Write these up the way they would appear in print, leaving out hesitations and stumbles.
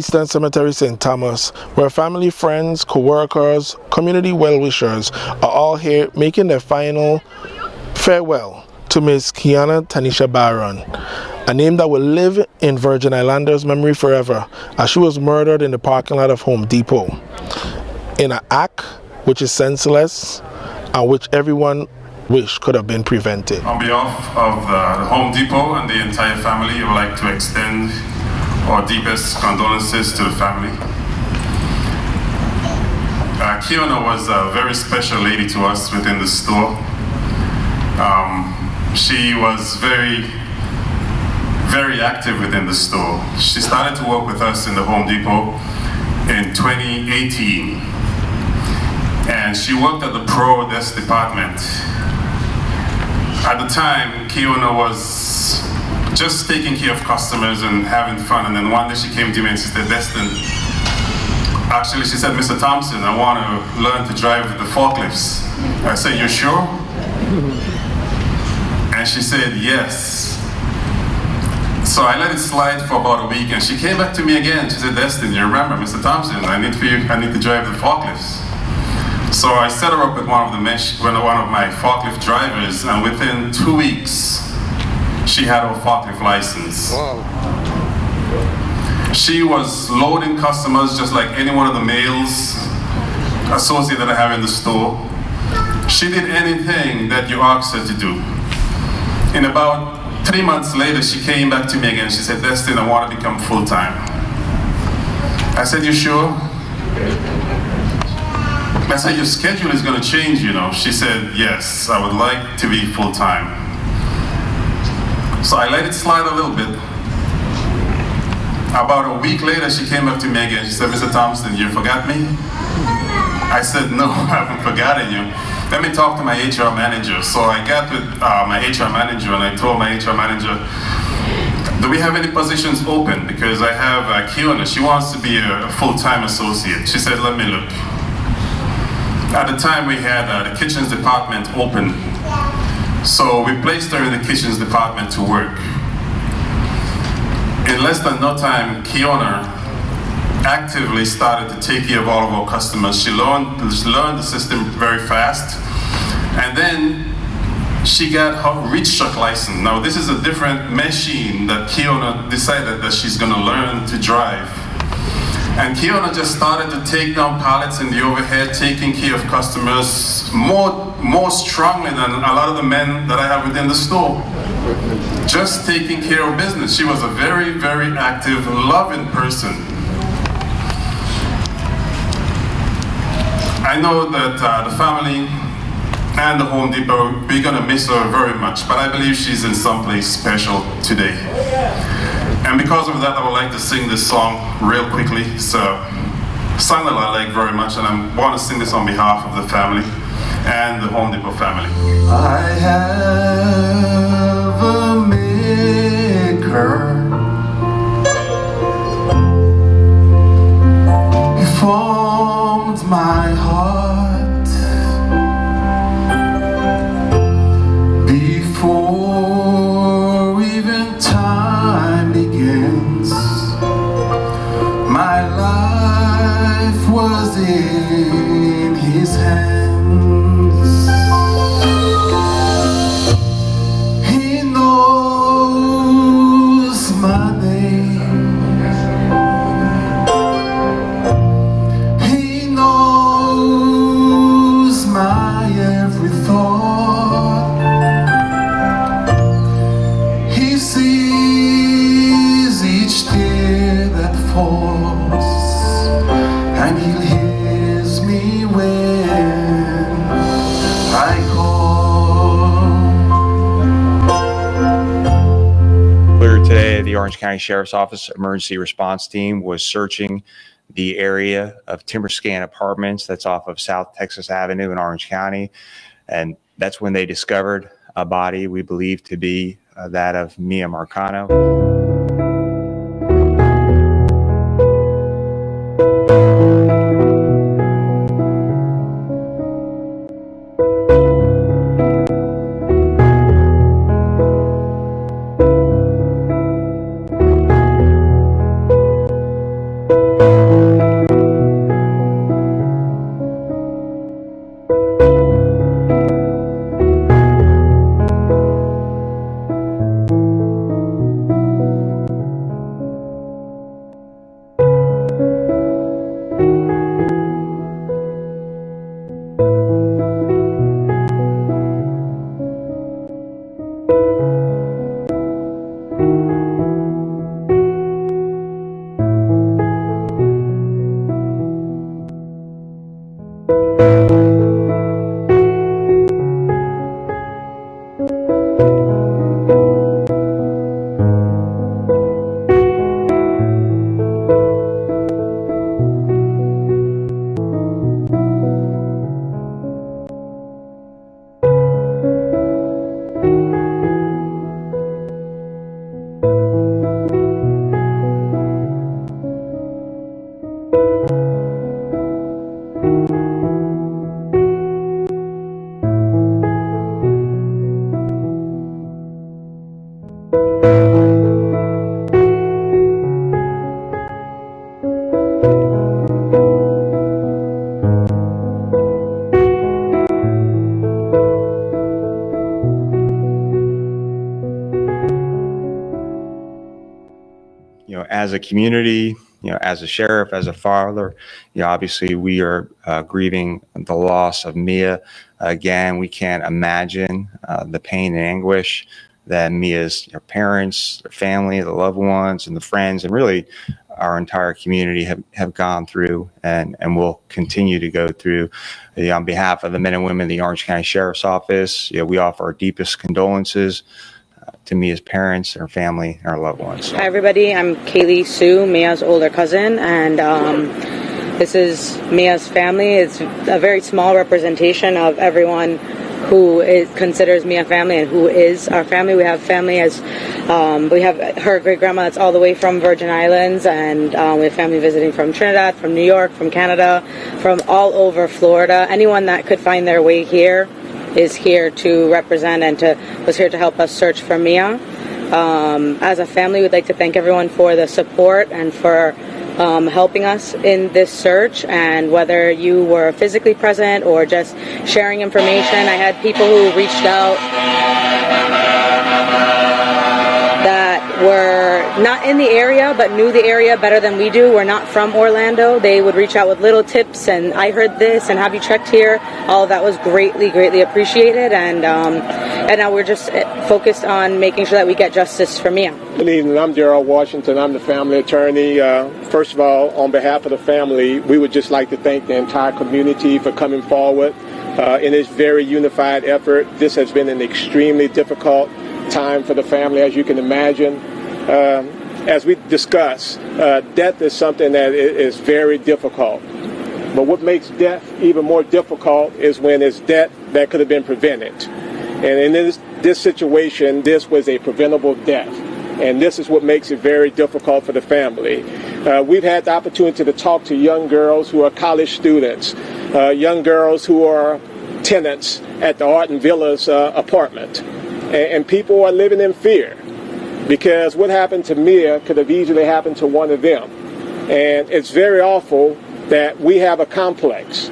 Eastern Cemetery, St. Thomas, where family, friends, co-workers, community well-wishers are all here making their final farewell to Ms. Keoner Tanisha Barron, a name that will live in Virgin Islanders' memory forever, as she was murdered in the parking lot of Home Depot in an act which is senseless and which everyone wish could have been prevented. On behalf of the Home Depot and the entire family, I would like to extend our deepest condolences to the family. Keoner was a very special lady to us within the store. She was very active within the store. She started to work with us in the Home Depot in 2018. And she worked at the Pro Desk department. At the time, Keoner was just taking care of customers and having fun. And then one day she came to me and she said, Destin, actually she said, Mr. Thompson, I want to learn to drive the forklifts. I said, you sure? And she said, yes. So I let it slide for about a week and she came back to me again. She said, Destin, you remember, Mr. Thompson, I need to drive the forklifts. So I set her up with one of my forklift drivers, and within 2 weeks, she had her forklift license. Wow. She was loading customers just like any one of the males associate that I have in the store. She did anything that you asked her to do. In about 3 months later, she came back to me again. She said, Destin, I want to become full-time. I said, you sure? I said, your schedule is going to change, you know. She said, yes, I would like to be full-time. So I let it slide a little bit. About a week later, she came up to me again. She said, Mr. Thompson, you forgot me? I said, no, I haven't forgotten you. Let me talk to my HR manager. So I got with my HR manager and I told my HR manager, do we have any positions open? Because I have Keoner, she wants to be a full-time associate. She said, let me look. At the time we had the kitchens department open. So we placed her in the kitchens department to work. In less than no time, Keoner actively started to take care of all of our customers. She learned the system very fast. And then she got her reach truck license. Now this is a different machine that Keoner decided that she's gonna learn to drive. And Keoner just started to take down pallets in the overhead, taking care of customers more strongly than a lot of the men that I have within the store. Just taking care of business. She was a very, very active, loving person. I know that the family and the Home Depot, we're gonna miss her very much, but I believe she's in someplace special today. And because of that, I would like to sing this song real quickly. It's a song that I like very much, and I want to sing this on behalf of the family and the Home Depot family. I have a maker. He formed my heart before even time begins. My life was in his hands. He knows my name. He knows my every thought. He sees each tear that falls, and he hears me when I call. Earlier today, the Orange County Sheriff's Office Emergency Response Team was searching the area of Timber Scan Apartments that's off of South Texas Avenue in Orange County. And that's when they discovered a body we believe to be that of Miya Marcano. as a community, as a sheriff, as a father, obviously we are grieving the loss of Miya. Again, we can't imagine the pain and anguish that Miya's parents, their family, the loved ones, and the friends, and really our entire community have gone through and will continue to go through. On behalf of the men and women of the Orange County Sheriff's Office, we offer our deepest condolences to Miya's parents, her family, and our loved ones. Hi everybody, I'm Kaylee Sue, Miya's older cousin, and this is Miya's family. It's a very small representation of everyone who considers Miya family and who is our family. We have family as, we have her great-grandma that's all the way from Virgin Islands, and we have family visiting from Trinidad, from New York, from Canada, from all over Florida. Anyone that could find their way here is here to represent and was here to help us search for Miya. As a family, we'd like to thank everyone for the support and for helping us in this search, and whether you were physically present or just sharing information. I had people who reached out that were not in the area but knew the area better than we do. We're not from Orlando. They would reach out with little tips, and I heard this, and have you checked here? All of that was greatly appreciated, and now we're just focused on making sure that we get justice for Miya. Good evening. I'm Gerald Washington. I'm the family attorney. First of all, on behalf of the family, we would just like to thank the entire community for coming forward in this very unified effort. This has been an extremely difficult time for the family, as you can imagine. As we discuss, death is something that is very difficult. But what makes death even more difficult is when it's death that could have been prevented. And in this situation, this was a preventable death. And this is what makes it very difficult for the family. We've had the opportunity to talk to young girls who are college students, young girls who are tenants at the Art and Villas apartment. And people are living in fear, because what happened to Miya could have easily happened to one of them. And it's very awful that we have a complex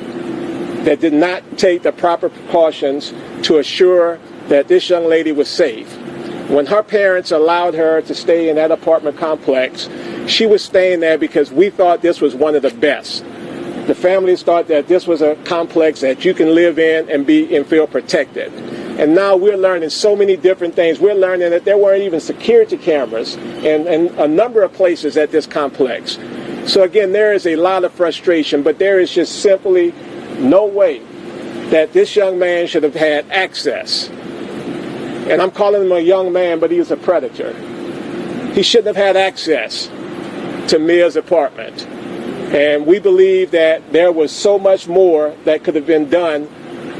that did not take the proper precautions to assure that this young lady was safe. When her parents allowed her to stay in that apartment complex, she was staying there because we thought this was one of the best. The families thought that this was a complex that you can live in and feel protected. And now we're learning so many different things. We're learning that there weren't even security cameras in a number of places at this complex. So again, there is a lot of frustration, but there is just simply no way that this young man should have had access. And I'm calling him a young man, but he was a predator. He shouldn't have had access to Miya's apartment. And we believe that there was so much more that could have been done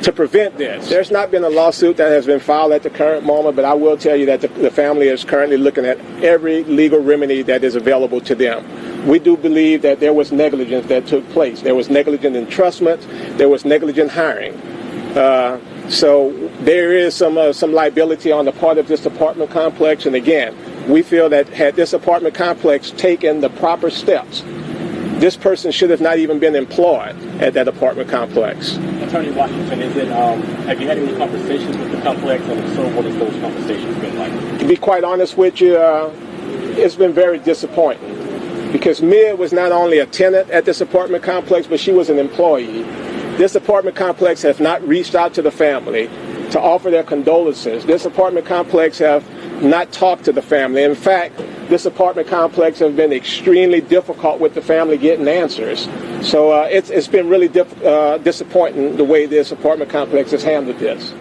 to prevent this. There's not been a lawsuit that has been filed at the current moment, but I will tell you that the family is currently looking at every legal remedy that is available to them. We do believe that there was negligence that took place. There was negligent entrustment. There was negligent hiring. So there is some liability on the part of this apartment complex. And again, we feel that had this apartment complex taken the proper steps, this person should have not even been employed at that apartment complex. Attorney Washington, have you had any conversations with the complex, and if so, what has those conversations been like? To be quite honest with you, it's been very disappointing, because Miya was not only a tenant at this apartment complex, but she was an employee. This apartment complex has not reached out to the family to offer their condolences. This apartment complex have not talked to the family. In fact, this apartment complex has been extremely difficult with the family getting answers. So it's been really disappointing the way this apartment complex has handled this.